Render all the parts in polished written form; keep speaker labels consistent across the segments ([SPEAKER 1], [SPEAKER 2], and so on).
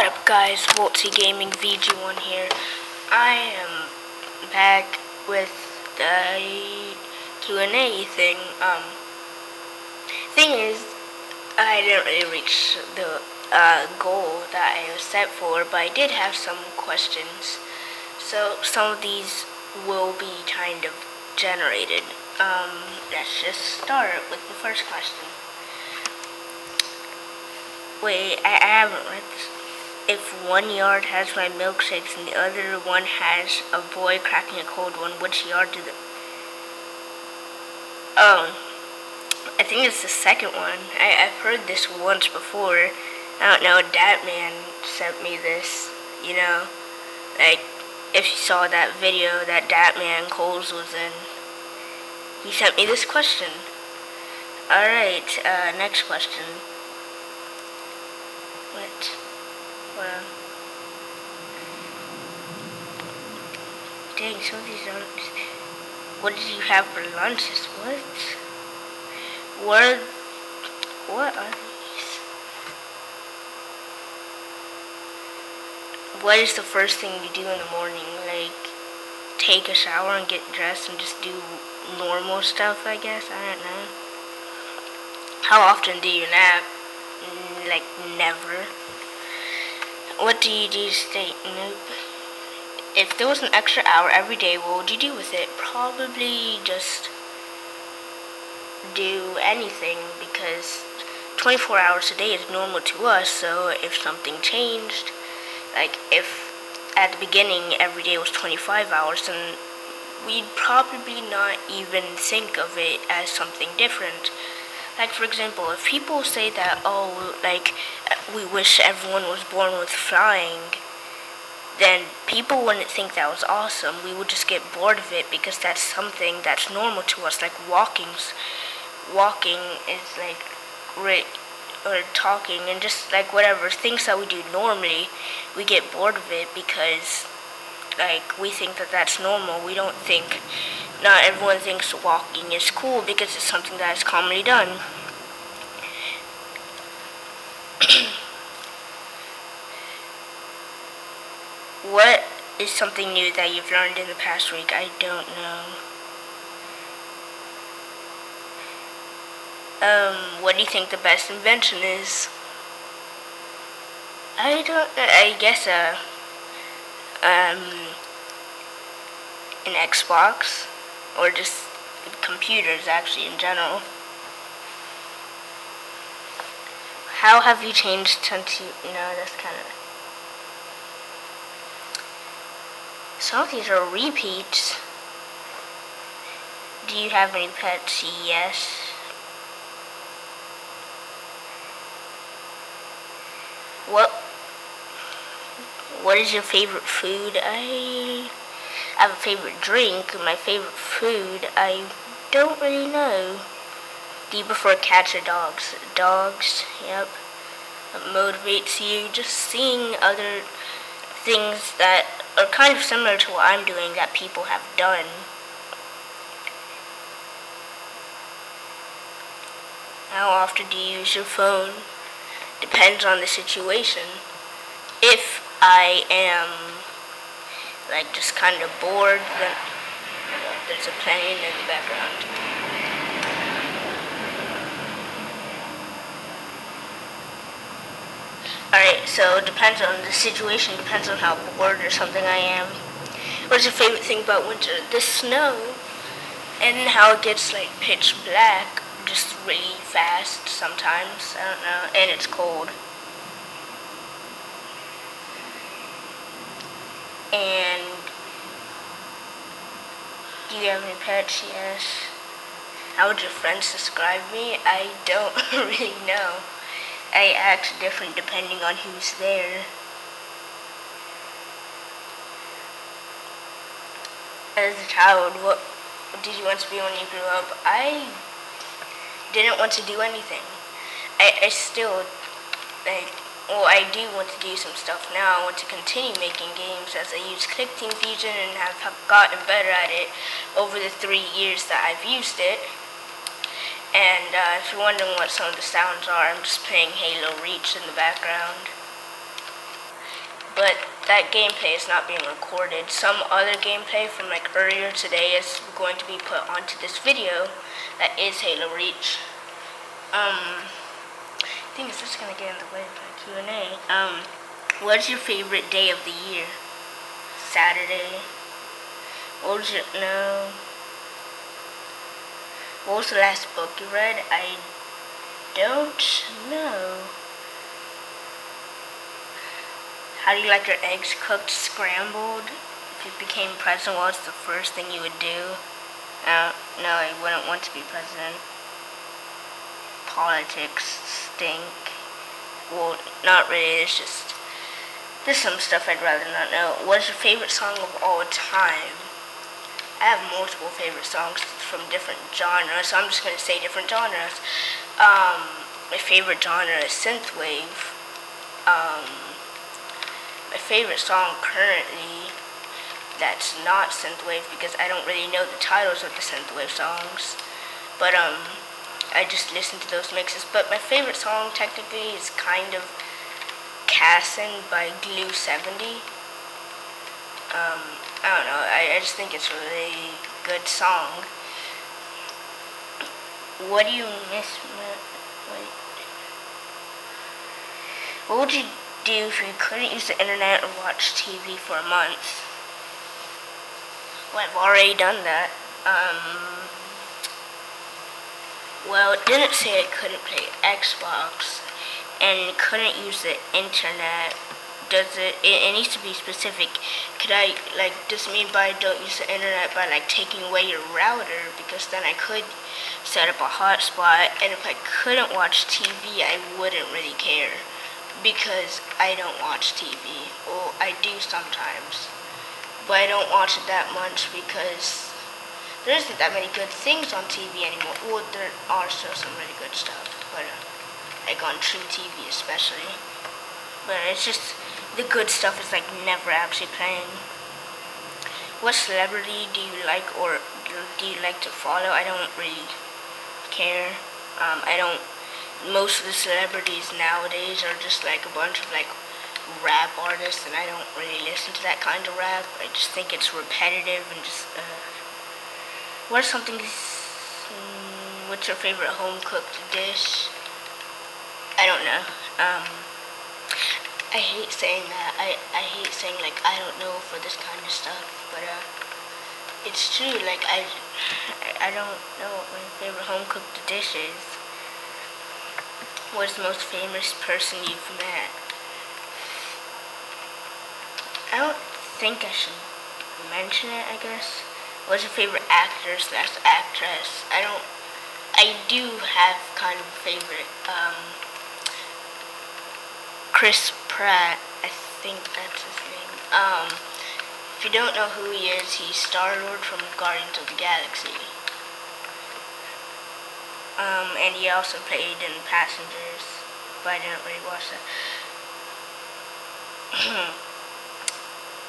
[SPEAKER 1] up, guys? Volti Gaming VG1 here. I am back with the QNA thing. Thing is, I didn't really reach the goal that I was set for, but I did have some questions. So some of these will be kind of generated. Let's just start with the first question. Wait, I haven't read this. If one yard has my milkshakes and the other one has a boy cracking a cold one, which yard do the... Oh, I think it's the second one. I've heard this once before. I don't know, Datman sent me this, you know. Like, if you saw that video that Datman Coles was in, he sent me this question. Alright, next question. What? Well, dang, some of these aren't. What did you have for lunch? What are these? What is the first thing you do in the morning? Like, take a shower and get dressed and just do normal stuff, I guess? I don't know. How often do you nap? Like, never. What do you do to stay? Nope. If there was an extra hour every day, what would you do with it? Probably just do anything, because 24 hours a day is normal to us. So if something changed, like if at the beginning every day was 25 hours, then we'd probably not even think of it as something different. Like, for example, if people say that, we wish everyone was born with flying, then people wouldn't think that was awesome. We would just get bored of it, because that's something that's normal to us. Like, walking is like, or talking, and just like whatever, things that we do normally, we get bored of it because, like, we think that that's normal. We don't think, not everyone thinks walking is cool because it's something that is commonly done. What is something new that you've learned in the past week? I don't know. What do you think the best invention is? I guess, an Xbox, or just computers, actually, in general. How have you changed since you, that's kind of... Some of these are repeats. Do you have any pets? Yes. What is your favorite food? I have a favorite drink. My favorite food, I don't really know. Do you prefer cats or dogs? Dogs, yep. What motivates you? Just seeing other things that are kind of similar to what I'm doing that people have done. How often do you use your phone? Depends on the situation. If I am, like, just kind of bored, then there's a plane in the background. Alright, so it depends on the situation, depends on how bored or something I am. What is your favorite thing about winter? The snow, and how it gets, like, pitch black just really fast sometimes. I don't know, and it's cold. And do you have any pets? Yes. How would your friends describe me? I don't really know. I act different depending on who's there. As a child, what did you want to be when you grew up? I didn't want to do anything. I still, I do want to do some stuff now. I want to continue making games as I use Click Team Fusion and have gotten better at it over the 3 years that I've used it. And if you're wondering what some of the sounds are, I'm just playing Halo Reach in the background. but that gameplay is not being recorded. Some other gameplay from like earlier today is going to be put onto this video. That is Halo Reach. I think it's just gonna get in the way of my Q&A. What's your favorite day of the year? Saturday. What was the last book you read? I don't know. How do you like your eggs cooked, scrambled? If you became president, what's the first thing you would do? No, I wouldn't want to be president. Politics stink. Well, not really, there's some stuff I'd rather not know. What's your favorite song of all time? I have multiple favorite songs from different genres, so I'm just going to say different genres. My favorite genre is synthwave. My favorite song currently that's not synthwave, because I don't really know the titles of the synthwave songs, but I just listen to those mixes. But my favorite song technically is kind of Cassin by Glue 70. I don't know, I just think it's a really good song. What do you miss? What would you do if you couldn't use the internet or watch TV for a month? Well, I've already done that. Well, it didn't say I couldn't play Xbox and couldn't use the internet. It needs to be specific. Does it mean by don't use the internet by taking away your router? Because then I could set up a hotspot, and if I couldn't watch TV, I wouldn't really care, because I don't watch TV. Well, I do sometimes, but I don't watch it that much because there isn't that many good things on TV anymore. Well, there are still some really good stuff, but like on True TV especially. But it's just, the good stuff is never actually playing. What celebrity do you like, or do you like to follow? I don't really care. Most of the celebrities nowadays are just a bunch of rap artists, and I don't really listen to that kind of rap. I just think it's repetitive and just what's your favorite home cooked dish? I don't know. I hate saying that. I hate saying I don't know for this kind of stuff, but it's true. I don't know what my favorite home cooked dish is. What's the most famous person you've met? I don't think I should mention it, I guess. What's your favorite actor/actress? I do have kind of a favorite. Chris Pratt, I think that's his name. If you don't know who he is, he's Star-Lord from Guardians of the Galaxy. And he also played in Passengers, but I didn't really watch that.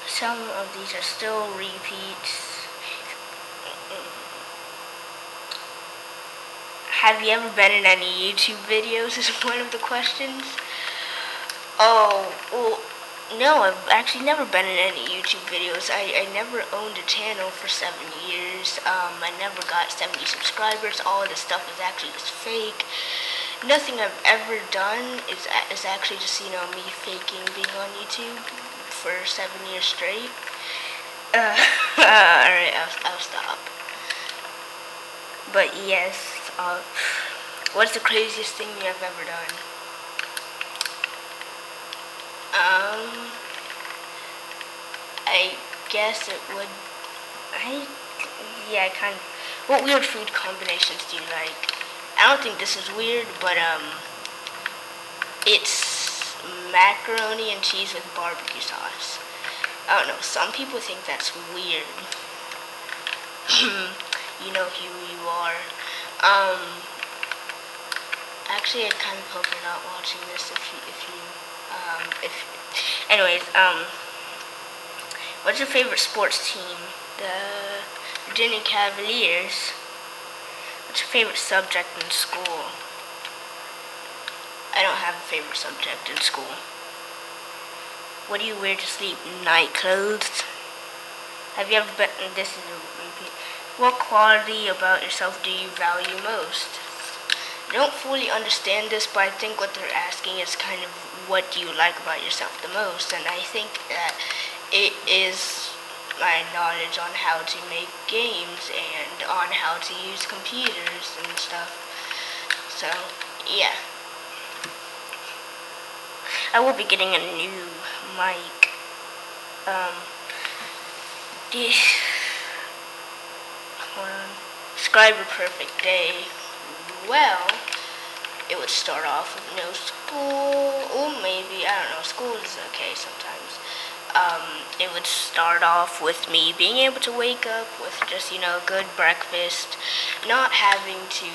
[SPEAKER 1] Some of these are still repeats. Have you ever been in any YouTube videos is one of the questions. Oh, well, no, I've actually never been in any YouTube videos. I never owned a channel for 7 years. I never got 70 subscribers. All of this stuff is actually just fake. Nothing I've ever done is actually just, me faking being on YouTube for 7 years straight. Alright, I'll stop. But yes, what's the craziest thing you have ever done? I guess it would, what weird food combinations do you like? I don't think this is weird, but, it's macaroni and cheese with barbecue sauce. I don't know, some people think that's weird. You know who you are. Actually, I kind of hope you're not watching this anyways, what's your favorite sports team? The Virginia Cavaliers. What's your favorite subject in school? I don't have a favorite subject in school. What do you wear to sleep? Night clothes. Have you ever been? This is a repeat. What quality about yourself do you value most? I don't fully understand this, but I think what they're asking is kind of what do you like about yourself the most, and I think that it is my knowledge on how to make games and on how to use computers and stuff. So, yeah. I will be getting a new mic. Hold on. Describe a perfect day. Well, it would start off with no school, or maybe, I don't know, school is okay sometimes. It would start off with me being able to wake up with just, a good breakfast, not having to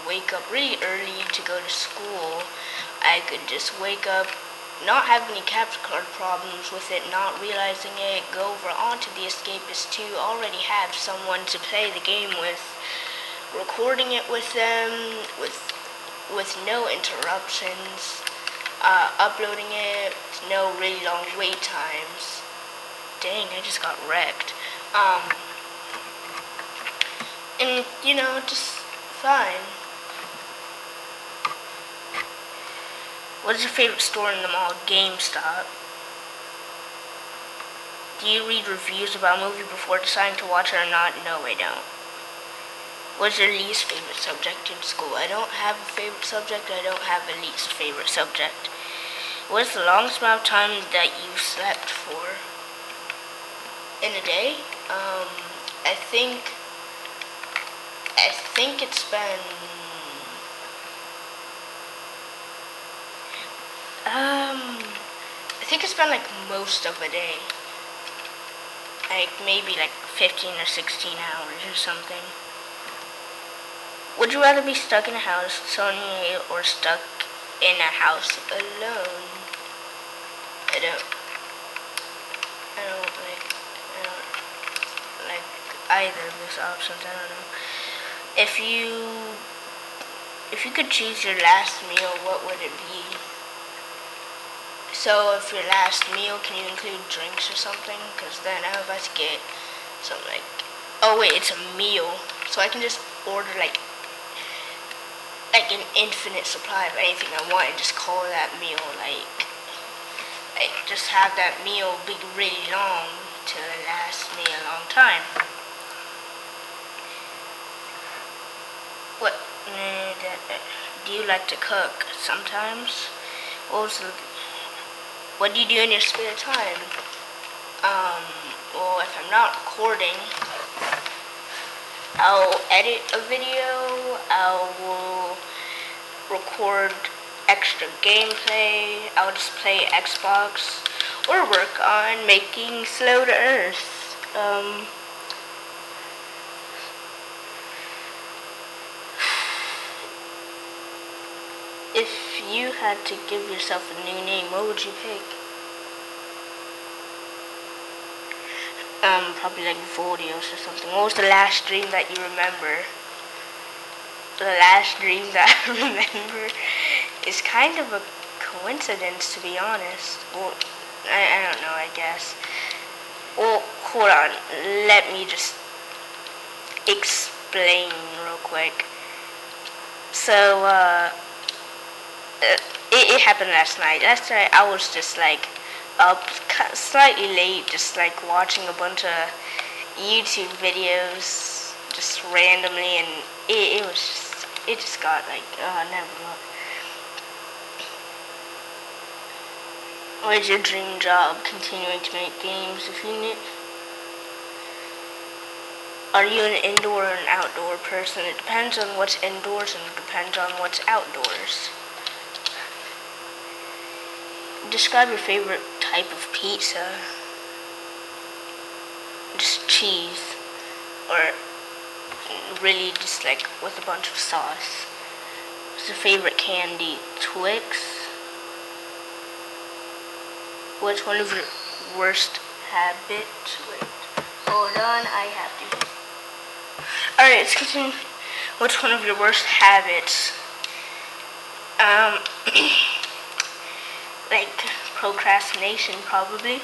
[SPEAKER 1] wake up really early to go to school. I could just wake up, not have any capture card problems with it, not realizing it, go over onto the Escapist 2, already have someone to play the game with, recording it with them, with no interruptions, uploading it, no really long wait times. Dang, I just got wrecked. And, just fine. What is your favorite store in the mall? GameStop. Do you read reviews about a movie before deciding to watch it or not? No, I don't. What is your least favorite subject in school? I don't have a favorite subject. I don't have a least favorite subject. What is the longest amount of time that you've slept for? In a day? I think it's been like most of a day. Like maybe like 15 or 16 hours or something. Would you rather be stuck in a house with someone or stuck in a house alone? I don't like either of those options. I don't know. If you could choose your last meal, what would it be? So if your last meal, can you include drinks or something? Because then I was about to get something like, oh wait, it's a meal. So I can just order like an infinite supply of anything I want and just call that meal like just have that meal be really long to last me a long time. What do you like to cook? Sometimes. What do you do in your spare time? Well, if I'm not recording, I'll edit a video, I will record extra gameplay, I'll just play Xbox, or work on making Slow to Earth. If you had to give yourself a new name, what would you pick? Probably like Volti or something. What was the last dream that you remember? The last dream that I remember is kind of a coincidence, to be honest. Well, I don't know, I guess. Well, hold on. Let me just explain real quick. So, it happened last night. Last night I was just like up slightly late, just like watching a bunch of YouTube videos just randomly, and it just got like, never mind. What is your dream job? Continuing to make games. If you need, are you an indoor or an outdoor person? It depends on what's indoors and it depends on what's outdoors. Describe your favorite type of pizza. Just cheese, or really just like with a bunch of sauce. What's your favorite candy? Twix. What's one of your worst habits? Wait, hold on, I have to. Alright, let's continue. What's one of your worst habits? Like procrastination, probably.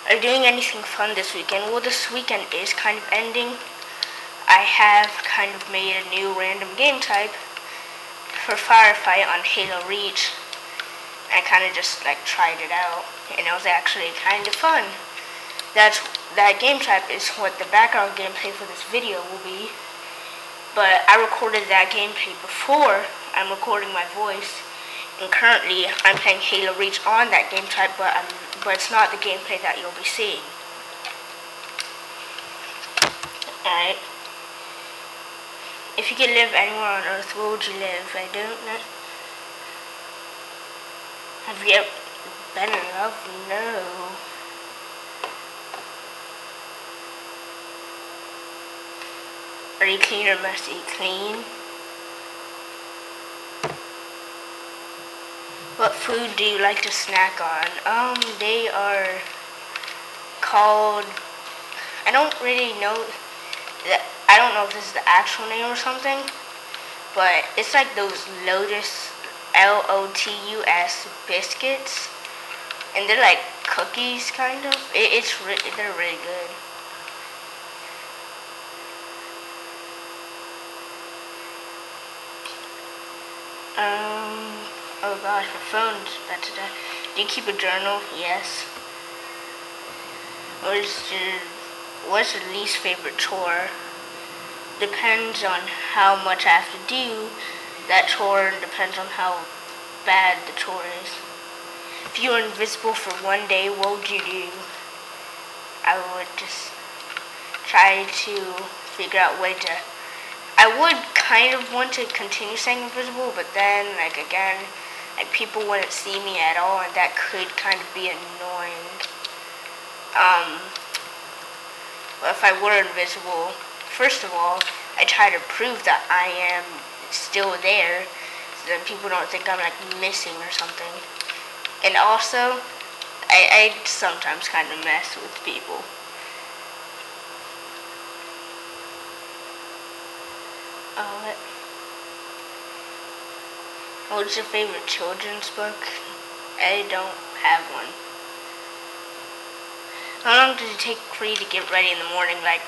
[SPEAKER 1] Are you doing anything fun this weekend? Well, this weekend is kind of ending. I have kind of made a new random game type for Firefight on Halo Reach. I kind of just tried it out, and it was actually kind of fun. That game type is what the background gameplay for this video will be. But I recorded that gameplay before I'm recording my voice, and currently I'm playing Halo Reach on that game type, but it's not the gameplay that you'll be seeing. Alright. If you could live anywhere on Earth, where would you live? I don't know. Have you ever been in love? No. Are you clean or messy? Clean. What food do you like to snack on? They are called, I don't really know, I don't know if this is the actual name or something, but it's like those Lotus, Lotus biscuits, and they're like cookies, kind of. They're really good. Oh gosh, my phone's about to die. Do you keep a journal? Yes. What's your least favorite chore? Depends on how much I have to do that chore, and depends on how bad the chore is. If you were invisible for one day, what would you do? I would just try to figure out a way to... I would kind of want to continue staying invisible, but then, again, people wouldn't see me at all, and that could kind of be annoying. But if I were invisible, first of all, I try to prove that I am still there, so that people don't think I'm missing or something. And also, I sometimes kind of mess with people. What's your favorite children's book? I don't have one. How long does it take for you to get ready in the morning? Like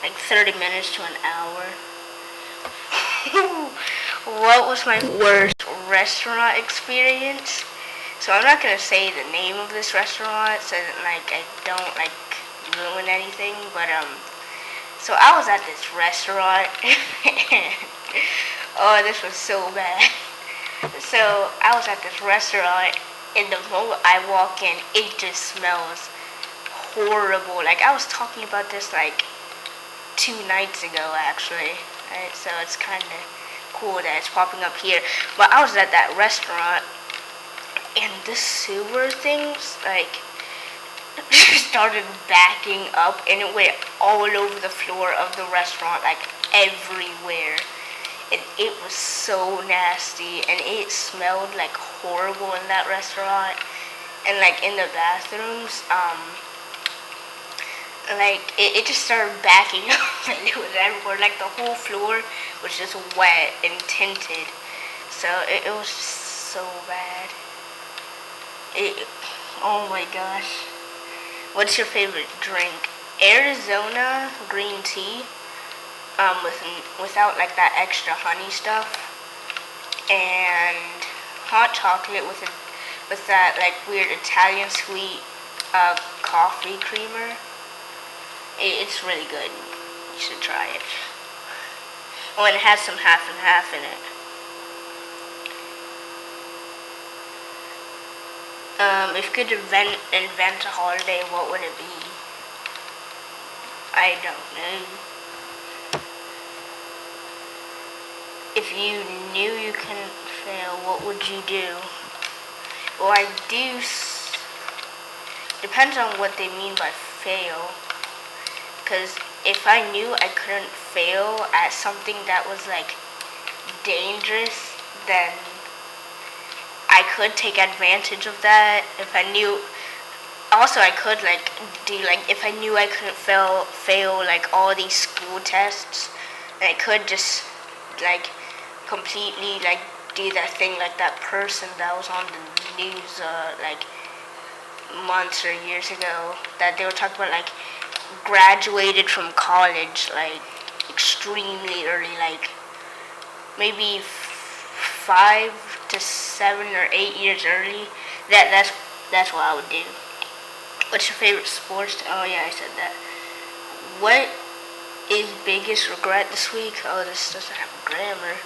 [SPEAKER 1] 30 minutes to an hour. What was my worst restaurant experience? So I'm not gonna say the name of this restaurant so that I don't ruin anything, but so I was at this restaurant. Oh, this was so bad. So I was at this restaurant, and the moment I walk in, it just smells horrible. I was talking about this 2 nights ago, actually. Right? So it's kind of cool that it's popping up here. But I was at that restaurant, and the sewer things started backing up, and it went all over the floor of the restaurant, everywhere. And it was so nasty, and it smelled horrible in that restaurant. And in the bathrooms, it just started backing up, and it was everywhere. The whole floor was just wet and tinted. So it was just so bad. Oh my gosh. What's your favorite drink? Arizona green tea. Without that extra honey stuff, and hot chocolate with that weird Italian sweet coffee creamer. It's really good. You should try it. Oh, and it has some half and half in it. If you could invent a holiday, what would it be? I don't know. If you knew you couldn't fail, what would you do? Well, depends on what they mean by fail. Because if I knew I couldn't fail at something that was dangerous, then I could take advantage of that. If I knew, also I could do if I knew I couldn't fail all these school tests, then I could just completely do that thing like that person that was on the news like months or years ago, that they were talking about like graduated from college like extremely early, like maybe 5 to 7 or 8 years early. That's what I would do. What's your favorite sports? Oh yeah, I said that. What is biggest regret this week? Oh, this doesn't have grammar.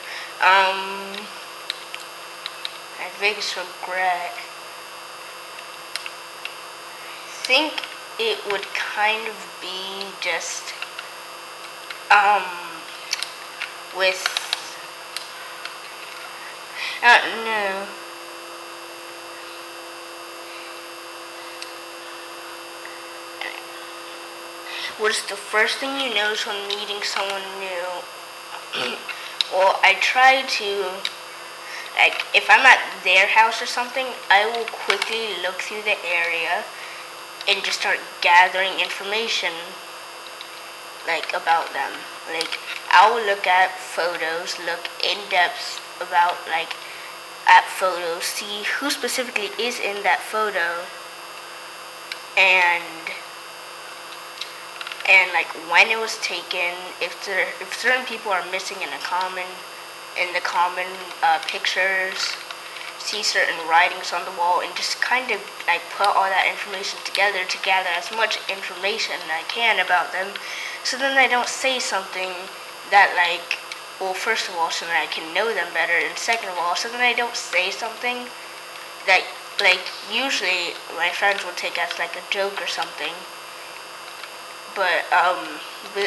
[SPEAKER 1] My biggest regret. I think it would kind of be just with I don't know. What's the first thing you notice when meeting someone new? Well, I try to, like, if I'm at their house or something, I will quickly look through the area and just start gathering information, like, about them. Like, I will look at photos, look in depth about, like, at photos, see who specifically is in that photo, and like when it was taken, if certain people are missing in the common pictures, see certain writings on the wall, and just kind of like put all that information together to gather as much information I can about them, so then I don't say something that like, well, first of all, so that I can know them better, and second of all, so that I don't say something that like usually my friends will take as like a joke or something, but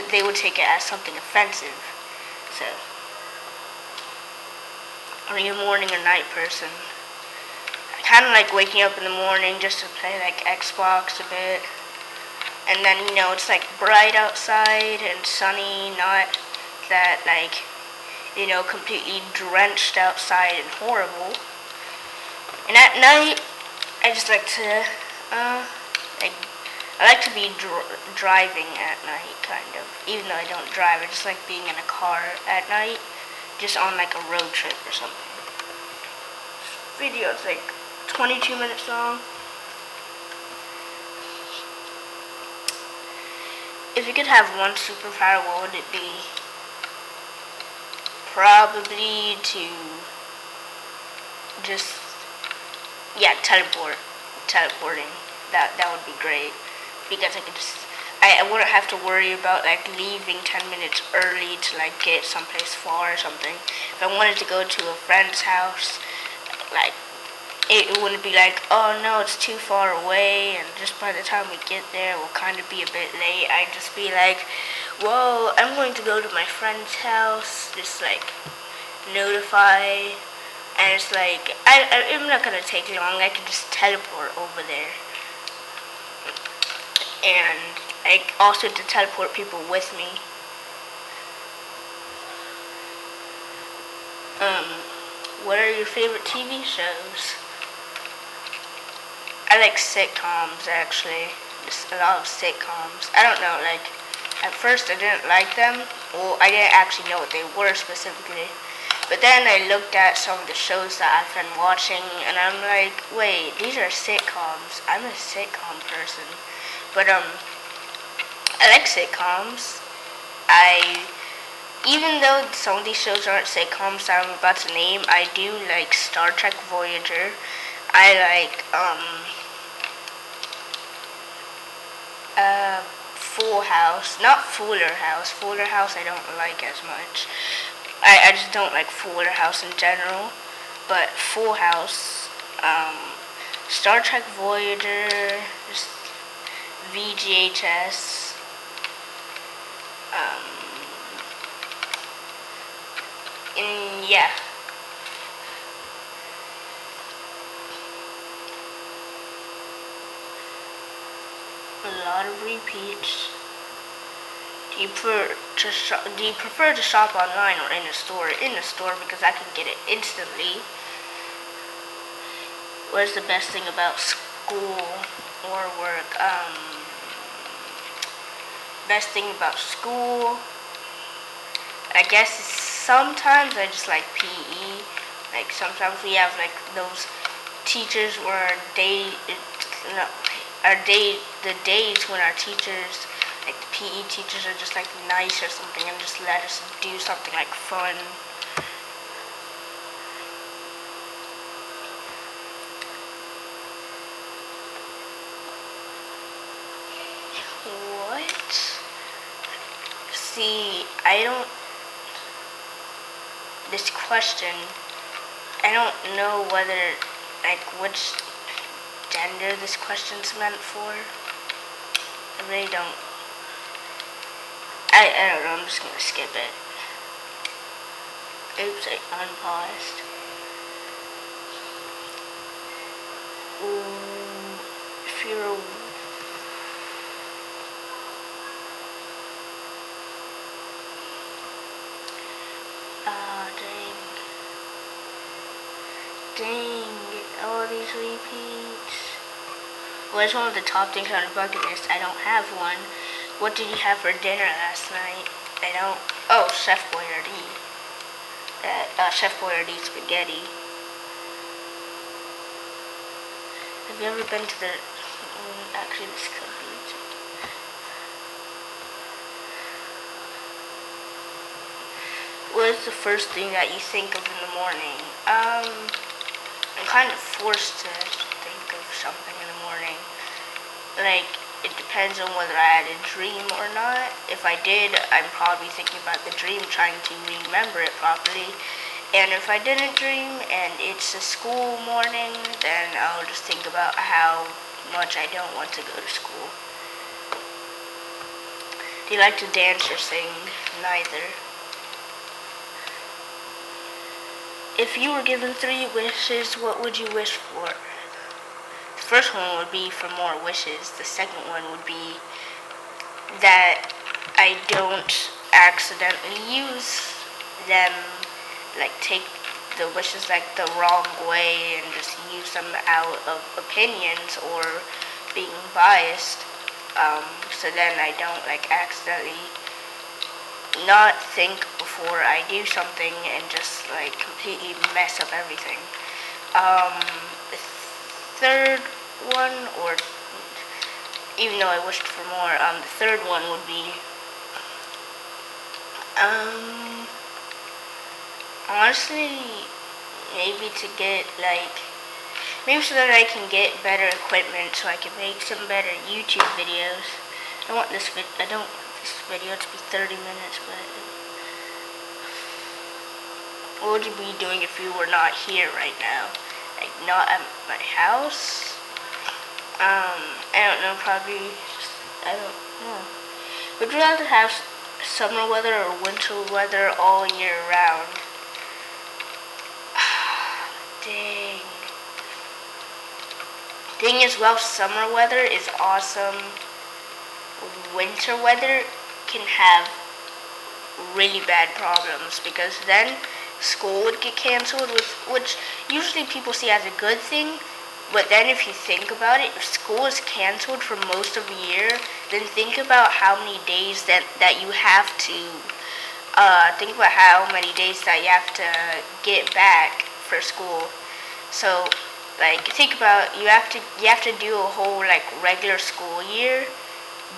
[SPEAKER 1] they would take it as something offensive. So, are you a morning or night person? I kind of like waking up in the morning just to play like Xbox a bit, and then it's like bright outside and sunny, not that like completely drenched outside and horrible. And at night, I just like to I like to be driving at night, kind of. Even though I don't drive, I just like being in a car at night, just on like a road trip or something. This video is like 22 minutes long. If you could have one superpower, what would it be? Probably to just, yeah, teleporting. That would be great. Because I wouldn't have to worry about like leaving 10 minutes early to like get someplace far or something. If I wanted to go to a friend's house, like it wouldn't be like, oh no, it's too far away, and just by the time we get there we'll kind of be a bit late. I'd just be like, whoa, I'm going to go to my friend's house, just like notify, and it's like I'm not gonna take long. I can just teleport over there. And I also to teleport people with me. What are your favorite TV shows? I like sitcoms, actually. Just a lot of sitcoms. I don't know, like, at first I didn't like them. Well, I didn't actually know what they were specifically. But then I looked at some of the shows that I've been watching, and I'm like, wait, these are sitcoms. I'm a sitcom person. But I like sitcoms. Even though some of these shows aren't sitcoms that I'm about to name, I do like Star Trek Voyager. I like Full House, not Fuller House. Fuller House I don't like as much. I just don't like Fuller House in general. But Full House, Star Trek Voyager, just VGHS. And yeah. A lot of repeats. Do you prefer to shop online or in a store? In a store, because I can get it instantly. What is the best thing about school or work? Best thing about school, I guess sometimes I just like PE, Like sometimes we have like those teachers where no, the days when our teachers, like the PE teachers, are just like nice or something and just let us do something like fun. What? See, this question, I don't know whether, like, which gender this question's meant for. I really don't. I don't know, I'm just gonna skip it. Oops, I unpaused. If you're dang, all these repeats. What is one of the top things on your bucket list? I don't have one. What did you have for dinner last night? I don't. Oh, Chef Boyardee. Chef Boyardee spaghetti. Have you ever been to the? Actually, this could be. What is the first thing that you think of in the morning? I'm kind of forced to think of something in the morning. Like, it depends on whether I had a dream or not. If I did, I'm probably thinking about the dream, trying to remember it properly. And if I didn't dream and it's a school morning, then I'll just think about how much I don't want to go to school. Do you like to dance or sing? Neither. If you were given 3 wishes, what would you wish for? The first one would be for more wishes. The second one would be that I don't accidentally use them, like take the wishes like the wrong way and just use them out of opinions or being biased. So then I don't like accidentally not think before I do something and just like completely mess up everything. The third one, or even though I wished for more, the third one would be honestly maybe to get maybe so that I can get better equipment so I can make some better YouTube videos. I don't want this video to be 30 minutes, but what would you be doing if you were not here right now? Like, not at my house? I don't know, probably, I don't know. Would you rather have summer weather or winter weather all year round? Dang. Thing is, well, summer weather is awesome. Winter weather can have really bad problems because then school would get canceled, which usually people see as a good thing. But then if you think about it, if school is canceled for most of the year, then think about how many days that you have to think about how many days that you have to get back for school. So like think about you have to do a whole like regular school year,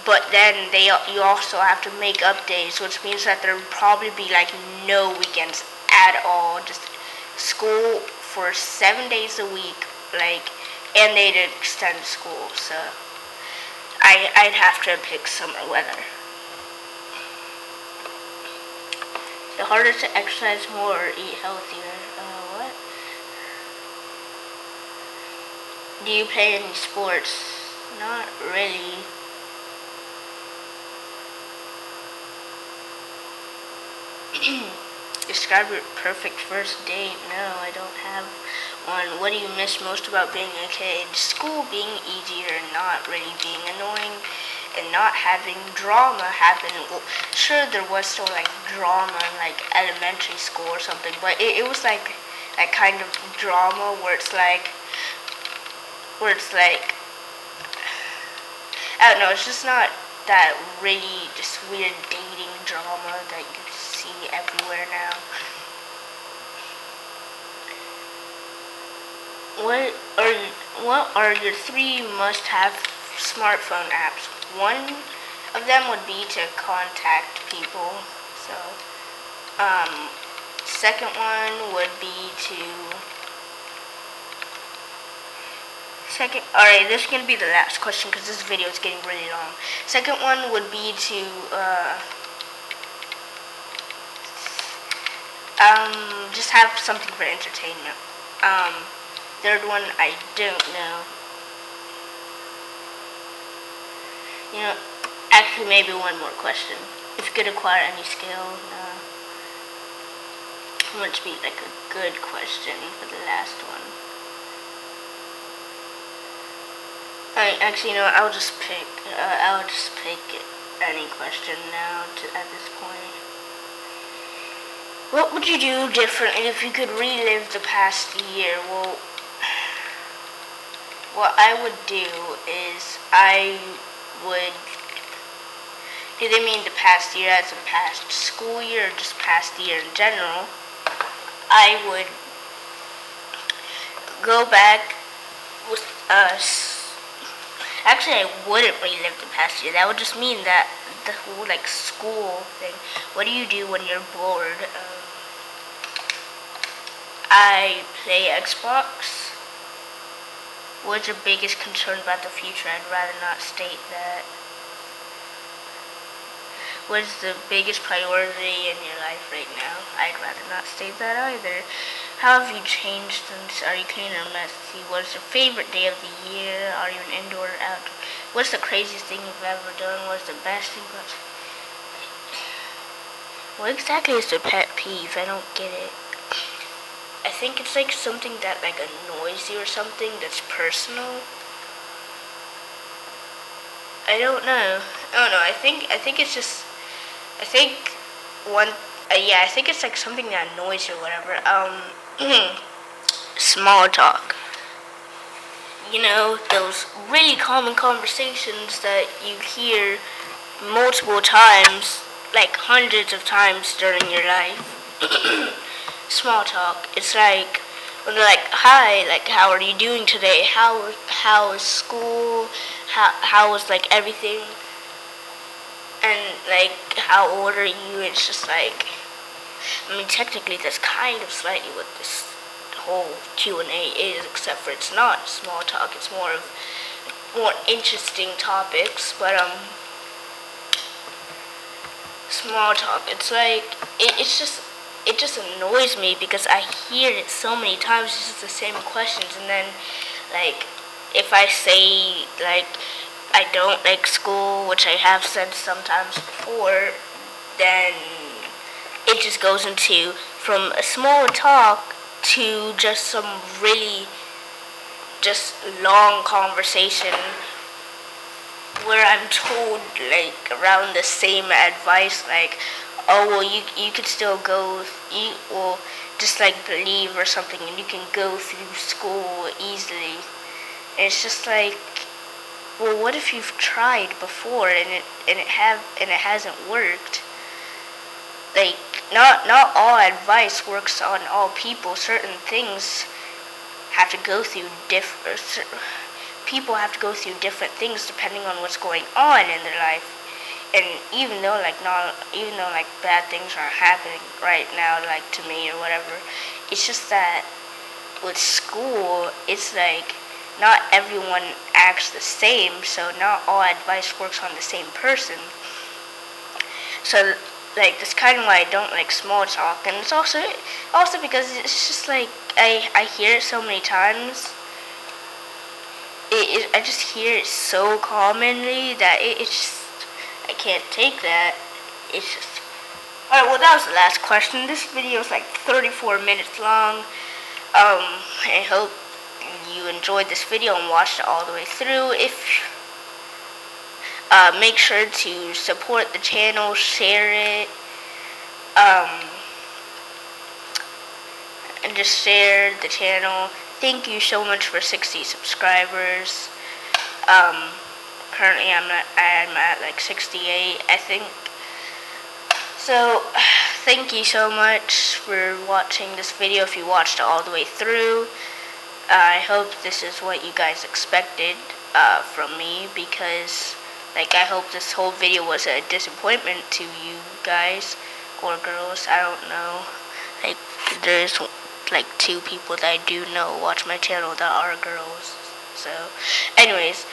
[SPEAKER 1] but then you also have to make up days, which means that there will probably be like no weekends at all, just school for 7 days a week, like, and they'd extend school. So I'd have to pick summer weather. Is it harder to exercise more or eat healthier? What? Do you play any sports? Not really. Describe your perfect first date. No, I don't have one. What do you miss most about being a kid? School being easier and not really being annoying, and not having drama happen. Well, sure, there was still like drama in like elementary school or something, but it was like that kind of drama where it's like I don't know, it's just not that really just weird dating drama that you see everywhere now. what are your 3 must-have smartphone apps? One of them would be to contact people. So, second one would be to Alright, this is gonna be the last question because this video is getting really long. Second one would be to just have something for entertainment. Third one, I don't know. Actually, maybe one more question. If you could acquire any skill, what would be like a good question for the last one? Actually, I'll just pick any question now at this point. What would you do differently if you could relive the past year? Well, what I would do is do they mean the past year as a past school year or just past year in general? I would go back with us. Actually, I wouldn't relive the past year. That would just mean that the whole school thing. What do you do when you're bored? I play Xbox. What's your biggest concern about the future? I'd rather not state that. What's the biggest priority in your life right now? I'd rather not state that either. How have you changed since? Are you clean or messy? What's your favorite day of the year? Are you an indoor or outdoor? What's the craziest thing you've ever done? What's the best thing? What exactly is the pet peeve? I don't get it. I think it's something that annoys you or something that's personal. I don't know. I think it's just. I think it's something that annoys you or whatever. Small talk. Those really common conversations that you hear multiple times, hundreds of times during your life. Small talk. It's when they're hi, how are you doing today? How is school? How is everything? And how old are you? It's just technically that's kind of slightly what this whole QNA is, except for it's not small talk. It's more interesting topics, but small talk. It's it just annoys me because I hear it so many times. It's just the same questions, and then if I say I don't like school, which I have said sometimes before, then it just goes into from a small talk to just some really just long conversation where I'm told around the same advice, oh well, you could still go, you will just believe or something, and you can go through school easily. And it's just well, what if you've tried before and it hasn't worked? Not all advice works on all people. Certain things have to go through people have to go through different things depending on what's going on in their life. And even though bad things are happening right now to me or whatever, it's just that with school it's not everyone acts the same, so not all advice works on the same person. So that's kind of why I don't like small talk, and it's also because it's just I hear it so many times. I just hear it so commonly that it's just I can't take that. It's just alright. Well, that was the last question. This video is 34 minutes long. I hope you enjoyed this video and watched it all the way through. Make sure to support the channel, share it, and just share the channel. Thank you so much for 60 subscribers. Currently I'm at 68, I think. So thank you so much for watching this video if you watched it all the way through. I hope this is what you guys expected from me, because like I hope this whole video was a disappointment to you guys or girls. I don't know. Like there's like 2 people that I do know watch my channel that are girls. So, anyways,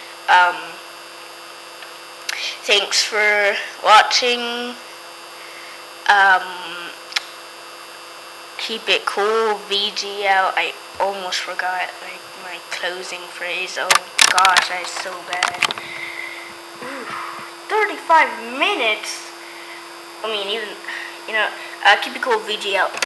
[SPEAKER 1] thanks for watching. Keep it cool, VG out. I almost forgot like my closing phrase. Oh gosh, that's so bad. Ooh, 35 minutes. I mean, even keep it cool, VG out.